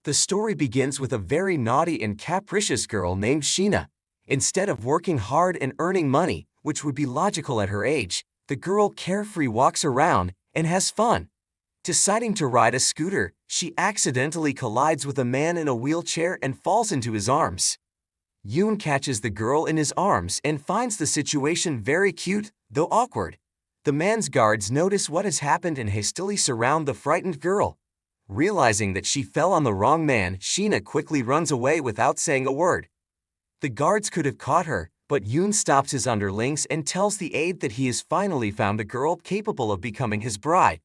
The story begins with a very naughty and capricious girl named Sheena. Instead of working hard and earning money, which would be logical at her age, the girl carefree walks around and has fun. Deciding to ride a scooter, she accidentally collides with a man in a wheelchair and falls into his arms. Yoon catches the girl in his arms and finds the situation very cute, though awkward. The man's guards notice what has happened and hastily surround the frightened girl. Realizing that she fell on the wrong man, Sheena quickly runs away without saying a word. The guards could have caught her, but Yoon stops his underlings and tells the aide that he has finally found a girl capable of becoming his bride.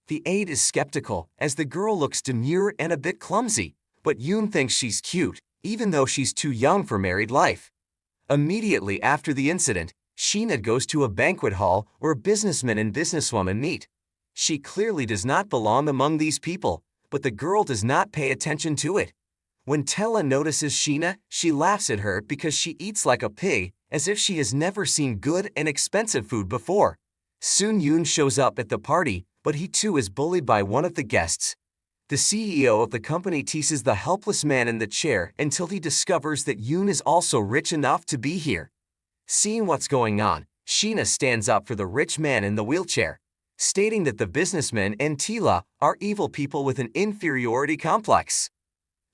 The aide is skeptical, as the girl looks demure and a bit clumsy, but Yoon thinks she's cute, even though she's too young for married life. Immediately after the incident, Sheena goes to a banquet hall where businessmen and businesswomen meet. She clearly does not belong among these people, but the girl does not pay attention to it. When Tella notices Sheena, she laughs at her because she eats like a pig, as if she has never seen good and expensive food before. Soon Yoon shows up at the party, but he too is bullied by one of the guests. The CEO of the company teases the helpless man in the chair until he discovers that Yoon is also rich enough to be here. Seeing what's going on, Sheena stands up for the rich man in the wheelchair, stating that the businessman and Tila are evil people with an inferiority complex.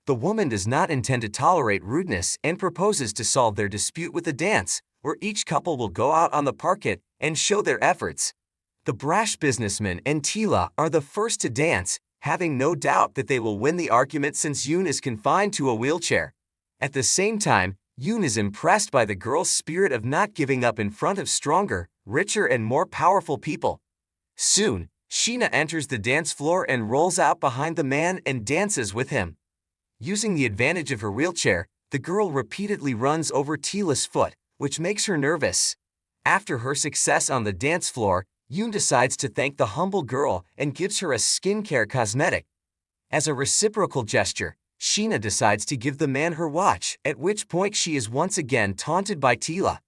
The woman does not intend to tolerate rudeness and proposes to solve their dispute with a dance, where each couple will go out on the parquet and show their efforts. The brash businessman and Tila are the first to dance, having no doubt that they will win the argument since Yoon is confined to a wheelchair. At the same time, Yoon is impressed by the girl's spirit of not giving up in front of stronger, richer and more powerful people. Soon, Sheena enters the dance floor and rolls out behind the man and dances with him. Using the advantage of her wheelchair, the girl repeatedly runs over Tila's foot, which makes her nervous. After her success on the dance floor, Yoon decides to thank the humble girl and gives her a skincare cosmetic. As a reciprocal gesture, Sheena decides to give the man her watch, at which point she is once again taunted by Tila.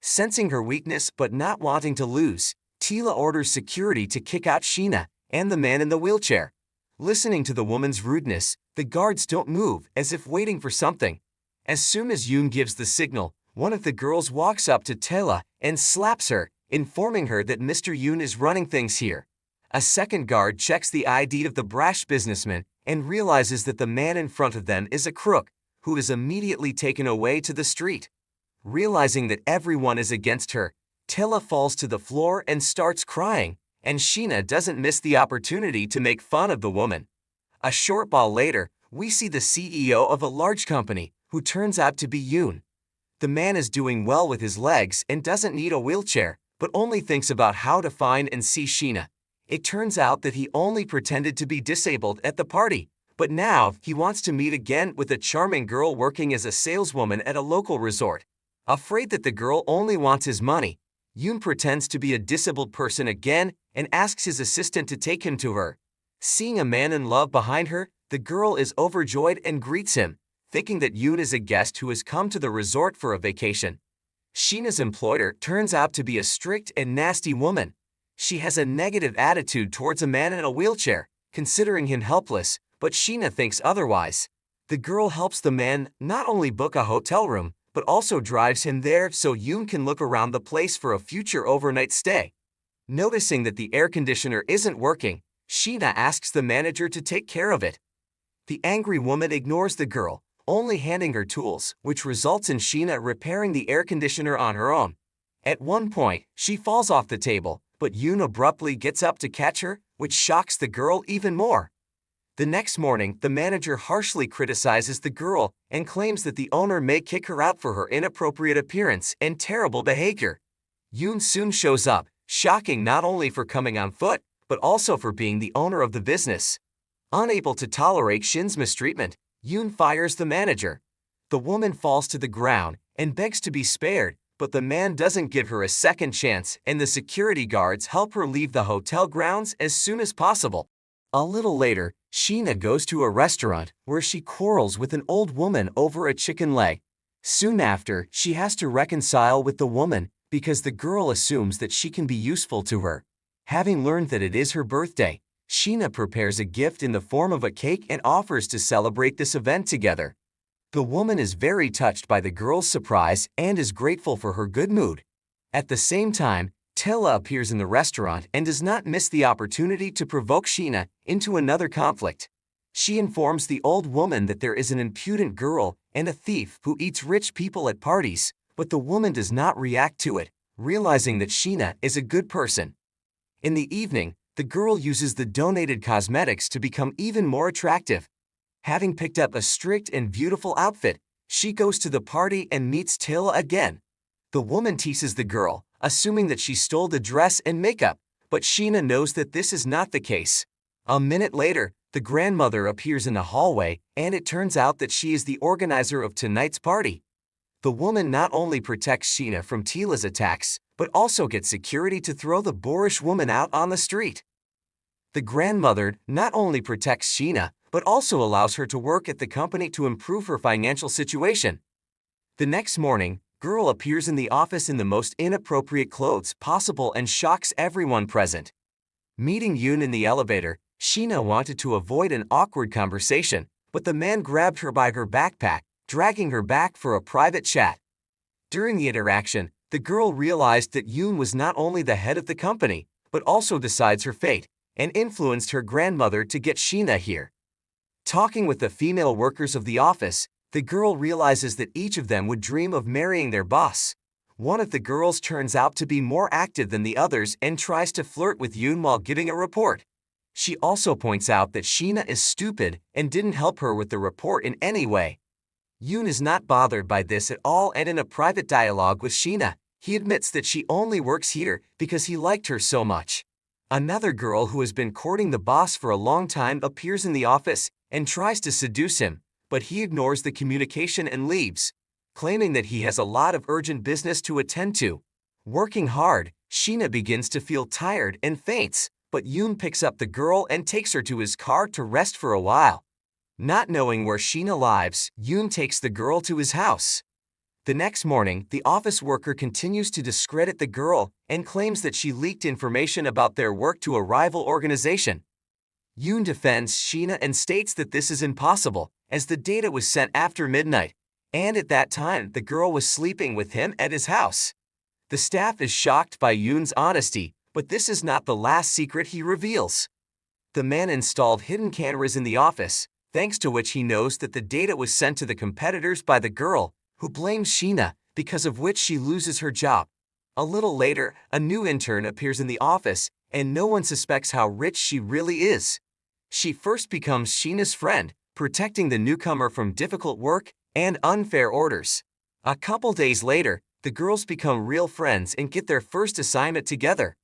Sensing her weakness but not wanting to lose, Tila orders security to kick out Sheena and the man in the wheelchair. Listening to the woman's rudeness, the guards don't move, as if waiting for something. As soon as Yoon gives the signal, one of the girls walks up to Tila and slaps her, informing her that Mr. Yoon is running things here. A second guard checks the ID of the brash businessman and realizes that the man in front of them is a crook, who is immediately taken away to the street. Realizing that everyone is against her, Tila falls to the floor and starts crying, and Sheena doesn't miss the opportunity to make fun of the woman. A short while later, we see the CEO of a large company, who turns out to be Yoon. The man is doing well with his legs and doesn't need a wheelchair, but only thinks about how to find and see Sheena. It turns out that he only pretended to be disabled at the party, but now he wants to meet again with a charming girl working as a saleswoman at a local resort. Afraid that the girl only wants his money, Yoon pretends to be a disabled person again and asks his assistant to take him to her. Seeing a man in love behind her, the girl is overjoyed and greets him, thinking that Yoon is a guest who has come to the resort for a vacation. Sheena's employer turns out to be a strict and nasty woman. She has a negative attitude towards a man in a wheelchair, considering him helpless, but Sheena thinks otherwise. The girl helps the man not only book a hotel room, but also drives him there so Yoon can look around the place for a future overnight stay. Noticing that the air conditioner isn't working, Sheena asks the manager to take care of it. The angry woman ignores the girl, only handing her tools, which results in Sheena repairing the air conditioner on her own. At one point, she falls off the table, but Yoon abruptly gets up to catch her, which shocks the girl even more. The next morning, the manager harshly criticizes the girl and claims that the owner may kick her out for her inappropriate appearance and terrible behavior. Yoon soon shows up, shocking not only for coming on foot, but also for being the owner of the business. Unable to tolerate Shin's mistreatment, Yoon fires the manager. The woman falls to the ground and begs to be spared, but the man doesn't give her a second chance and the security guards help her leave the hotel grounds as soon as possible. A little later, Sheena goes to a restaurant where she quarrels with an old woman over a chicken leg. Soon after, she has to reconcile with the woman because the girl assumes that she can be useful to her. Having learned that it is her birthday, Sheena prepares a gift in the form of a cake and offers to celebrate this event together. The woman is very touched by the girl's surprise and is grateful for her good mood. At the same time, Tilla appears in the restaurant and does not miss the opportunity to provoke Sheena into another conflict. She informs the old woman that there is an impudent girl and a thief who eats rich people at parties, but the woman does not react to it, realizing that Sheena is a good person. In the evening, the girl uses the donated cosmetics to become even more attractive. Having picked up a strict and beautiful outfit, she goes to the party and meets Tilla again. The woman teases the girl, assuming that she stole the dress and makeup, but Sheena knows that this is not the case. A minute later, the grandmother appears in the hallway, and it turns out that she is the organizer of tonight's party. The woman not only protects Sheena from Tilla's attacks, but also gets security to throw the boorish woman out on the street. The grandmother not only protects Sheena, but also allows her to work at the company to improve her financial situation. The next morning, girl appears in the office in the most inappropriate clothes possible and shocks everyone present. Meeting Yoon in the elevator, Sheena wanted to avoid an awkward conversation, but the man grabbed her by her backpack, dragging her back for a private chat. During the interaction, the girl realized that Yoon was not only the head of the company, but also decides her fate, and influenced her grandmother to get Sheena here. Talking with the female workers of the office, the girl realizes that each of them would dream of marrying their boss. One of the girls turns out to be more active than the others and tries to flirt with Yoon while giving a report. She also points out that Sheena is stupid and didn't help her with the report in any way. Yoon is not bothered by this at all, and in a private dialogue with Sheena, he admits that she only works here because he liked her so much. Another girl who has been courting the boss for a long time appears in the office and tries to seduce him, but he ignores the communication and leaves, claiming that he has a lot of urgent business to attend to. Working hard, Sheena begins to feel tired and faints, but Yoon picks up the girl and takes her to his car to rest for a while. Not knowing where Sheena lives, Yoon takes the girl to his house. The next morning, the office worker continues to discredit the girl and claims that she leaked information about their work to a rival organization. Yoon defends Sheena and states that this is impossible, as the data was sent after midnight, and at that time the girl was sleeping with him at his house. The staff is shocked by Yoon's honesty, but this is not the last secret he reveals. The man installed hidden cameras in the office, thanks to which he knows that the data was sent to the competitors by the girl, who blames Sheena, because of which she loses her job. A little later, a new intern appears in the office, and no one suspects how rich she really is. She first becomes Sheena's friend, protecting the newcomer from difficult work and unfair orders. A couple days later, the girls become real friends and get their first assignment together.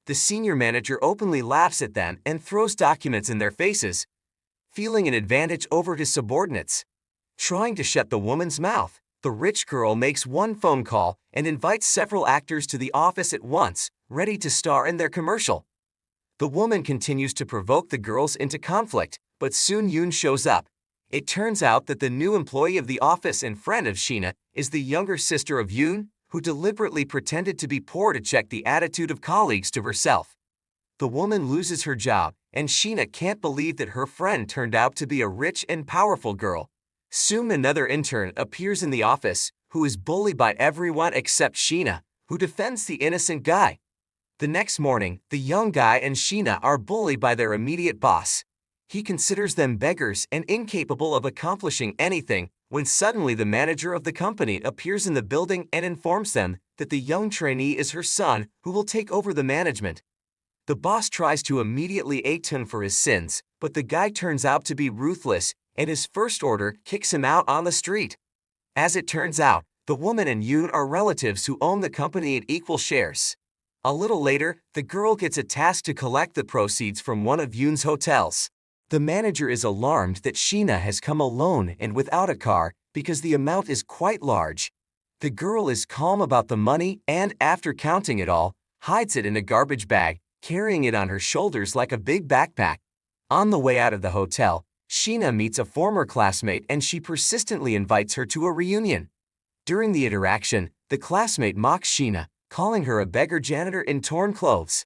The senior manager openly laughs at them and throws documents in their faces, feeling an advantage over his subordinates. Trying to shut the woman's mouth, the rich girl makes one phone call and invites several actors to the office at once, ready to star in their commercial. The woman continues to provoke the girls into conflict, but soon Yoon shows up. It turns out that the new employee of the office and friend of Sheena is the younger sister of Yoon, who deliberately pretended to be poor to check the attitude of colleagues to herself. The woman loses her job, and Sheena can't believe that her friend turned out to be a rich and powerful girl. Soon another intern appears in the office, who is bullied by everyone except Sheena, who defends the innocent guy. The next morning, the young guy and Sheena are bullied by their immediate boss. He considers them beggars and incapable of accomplishing anything, when suddenly the manager of the company appears in the building and informs them that the young trainee is her son who will take over the management. The boss tries to immediately atone for his sins, but the guy turns out to be ruthless, and his first order kicks him out on the street. As it turns out, the woman and Yoon are relatives who own the company in equal shares. A little later, the girl gets a task to collect the proceeds from one of Yoon's hotels. The manager is alarmed that Sheena has come alone and without a car because the amount is quite large. The girl is calm about the money and, after counting it all, hides it in a garbage bag, carrying it on her shoulders like a big backpack. On the way out of the hotel, Sheena meets a former classmate and she persistently invites her to a reunion. During the interaction, the classmate mocks Sheena, calling her a beggar janitor in torn clothes.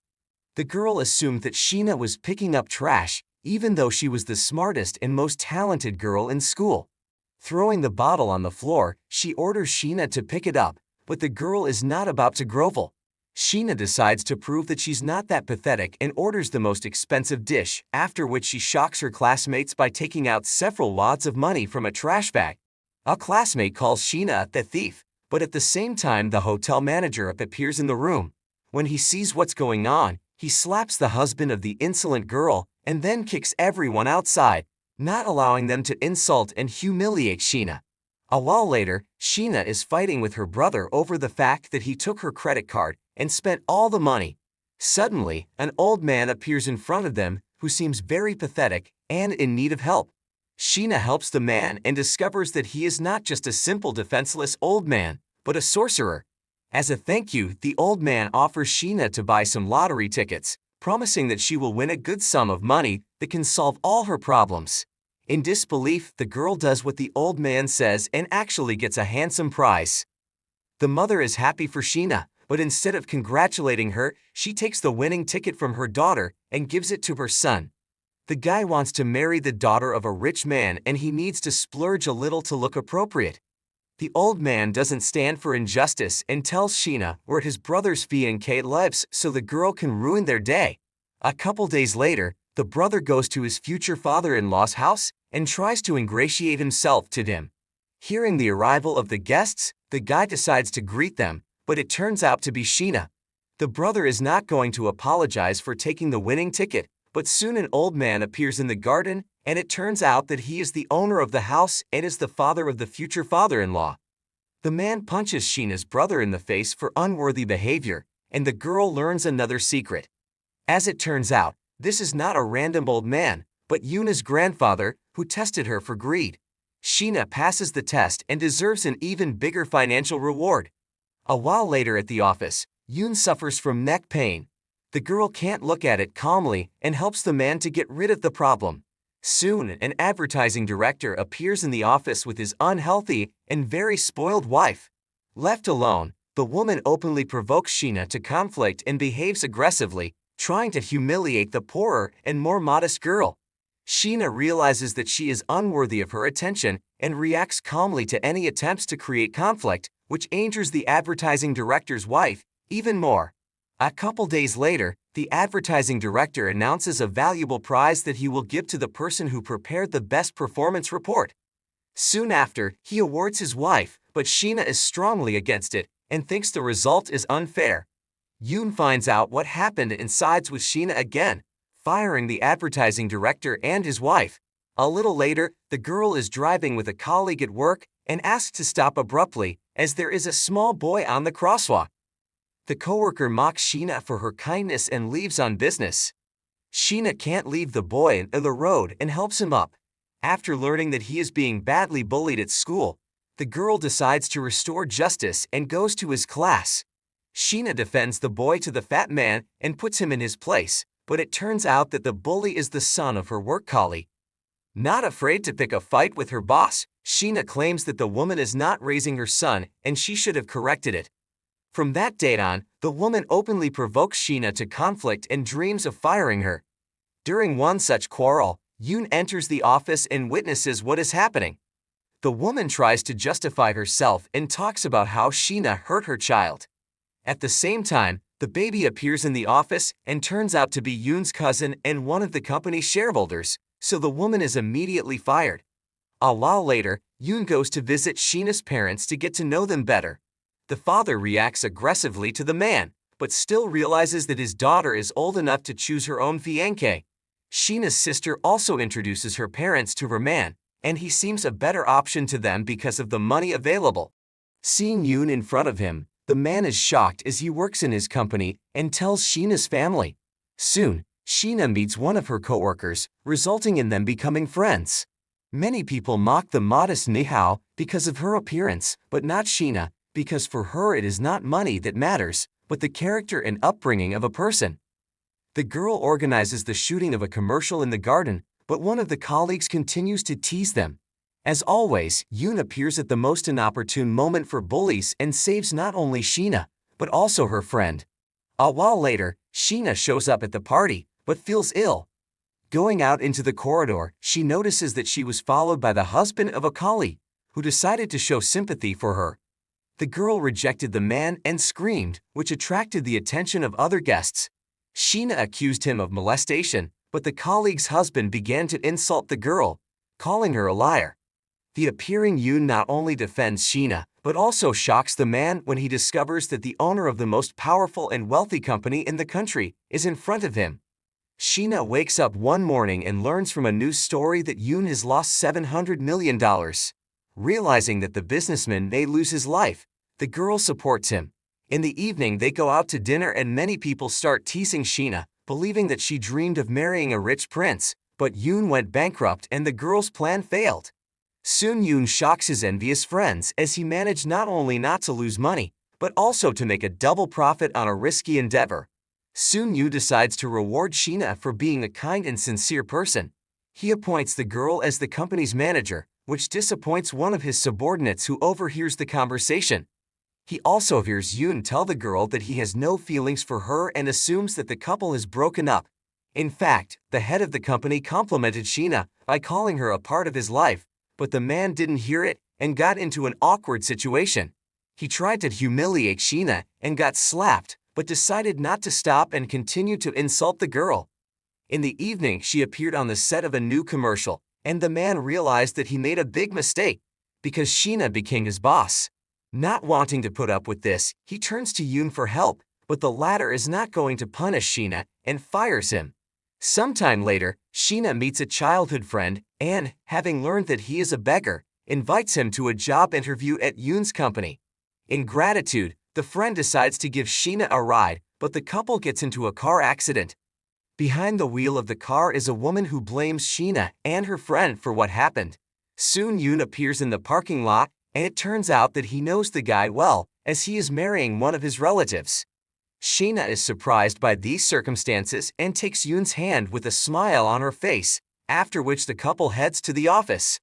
The girl assumed that Sheena was picking up trash, even though she was the smartest and most talented girl in school. Throwing the bottle on the floor, she orders Sheena to pick it up, but the girl is not about to grovel. Sheena decides to prove that she's not that pathetic and orders the most expensive dish, after which she shocks her classmates by taking out several wads of money from a trash bag. A classmate calls Sheena the thief, but at the same time the hotel manager appears in the room. When he sees what's going on, he slaps the husband of the insolent girl and then kicks everyone outside, not allowing them to insult and humiliate Sheena. A while later, Sheena is fighting with her brother over the fact that he took her credit card and spent all the money. Suddenly, an old man appears in front of them who seems very pathetic and in need of help. Sheena helps the man and discovers that he is not just a simple defenseless old man, but a sorcerer. As a thank you, the old man offers Sheena to buy some lottery tickets, promising that she will win a good sum of money that can solve all her problems. In disbelief, the girl does what the old man says and actually gets a handsome prize. The mother is happy for Sheena, but instead of congratulating her, she takes the winning ticket from her daughter and gives it to her son. The guy wants to marry the daughter of a rich man and he needs to splurge a little to look appropriate. The old man doesn't stand for injustice and tells Sheena where his brother's fiancé lives so the girl can ruin their day. A couple days later, the brother goes to his future father-in-law's house and tries to ingratiate himself to them. Hearing the arrival of the guests, the guy decides to greet them, but it turns out to be Sheena. The brother is not going to apologize for taking the winning ticket, but soon an old man appears in the garden, and it turns out that he is the owner of the house and is the father of the future father-in-law. The man punches Sheena's brother in the face for unworthy behavior, and the girl learns another secret. As it turns out, this is not a random old man, but Yuna's grandfather, who tested her for greed. Sheena passes the test and deserves an even bigger financial reward. A while later at the office, Yoon suffers from neck pain. The girl can't look at it calmly and helps the man to get rid of the problem. Soon, an advertising director appears in the office with his unhealthy and very spoiled wife. Left alone, the woman openly provokes Sheena to conflict and behaves aggressively, trying to humiliate the poorer and more modest girl. Sheena realizes that she is unworthy of her attention and reacts calmly to any attempts to create conflict, which angers the advertising director's wife even more. A couple days later, the advertising director announces a valuable prize that he will give to the person who prepared the best performance report. Soon after, he awards his wife, but Sheena is strongly against it and thinks the result is unfair. Yoon finds out what happened and sides with Sheena again, firing the advertising director and his wife. A little later, the girl is driving with a colleague at work and asks to stop abruptly, as there is a small boy on the crosswalk. The coworker mocks Sheena for her kindness and leaves on business. Sheena can't leave the boy in the road and helps him up. After learning that he is being badly bullied at school, the girl decides to restore justice and goes to his class. Sheena defends the boy to the fat man and puts him in his place, but it turns out that the bully is the son of her work colleague. Not afraid to pick a fight with her boss, Sheena claims that the woman is not raising her son and she should have corrected it. From that date on, the woman openly provokes Sheena to conflict and dreams of firing her. During one such quarrel, Yoon enters the office and witnesses what is happening. The woman tries to justify herself and talks about how Sheena hurt her child. At the same time, the baby appears in the office and turns out to be Yoon's cousin and one of the company's shareholders, so the woman is immediately fired. A while later, Yoon goes to visit Sheena's parents to get to know them better. The father reacts aggressively to the man, but still realizes that his daughter is old enough to choose her own fiancé. Sheena's sister also introduces her parents to her man, and he seems a better option to them because of the money available. Seeing Yoon in front of him, the man is shocked as he works in his company and tells Sheena's family. Soon, Sheena meets one of her coworkers, resulting in them becoming friends. Many people mock the modest Nihao because of her appearance, but not Sheena, because for her it is not money that matters, but the character and upbringing of a person. The girl organizes the shooting of a commercial in the garden, but one of the colleagues continues to tease them. As always, Yoon appears at the most inopportune moment for bullies and saves not only Sheena, but also her friend. A while later, Sheena shows up at the party, but feels ill. Going out into the corridor, she notices that she was followed by the husband of a colleague, who decided to show sympathy for her. The girl rejected the man and screamed, which attracted the attention of other guests. Sheena accused him of molestation, but the colleague's husband began to insult the girl, calling her a liar. The appearing Yoon not only defends Sheena, but also shocks the man when he discovers that the owner of the most powerful and wealthy company in the country is in front of him. Sheena wakes up one morning and learns from a news story that Yoon has lost $700 million. Realizing that the businessman may lose his life, the girl supports him. In the evening, they go out to dinner and many people start teasing Sheena, believing that she dreamed of marrying a rich prince, but Yoon went bankrupt and the girl's plan failed. Soon Yoon shocks his envious friends as he managed not only not to lose money, but also to make a double profit on a risky endeavor. Soon Yoon decides to reward Sheena for being a kind and sincere person. He appoints the girl as the company's manager, which disappoints one of his subordinates who overhears the conversation. He also hears Yoon tell the girl that he has no feelings for her and assumes that the couple has broken up. In fact, the head of the company complimented Sheena by calling her a part of his life, but the man didn't hear it and got into an awkward situation. He tried to humiliate Sheena and got slapped, but decided not to stop and continued to insult the girl. In the evening, she appeared on the set of a new commercial, and the man realized that he made a big mistake because Sheena became his boss. Not wanting to put up with this, he turns to Yoon for help, but the latter is not going to punish Sheena and fires him. Sometime later, Sheena meets a childhood friend and, having learned that he is a beggar, invites him to a job interview at Yoon's company. In gratitude, the friend decides to give Sheena a ride, but the couple gets into a car accident. Behind the wheel of the car is a woman who blames Sheena and her friend for what happened. Soon Yoon appears in the parking lot, and it turns out that he knows the guy well, as he is marrying one of his relatives. Sheena is surprised by these circumstances and takes Yoon's hand with a smile on her face, after which the couple heads to the office.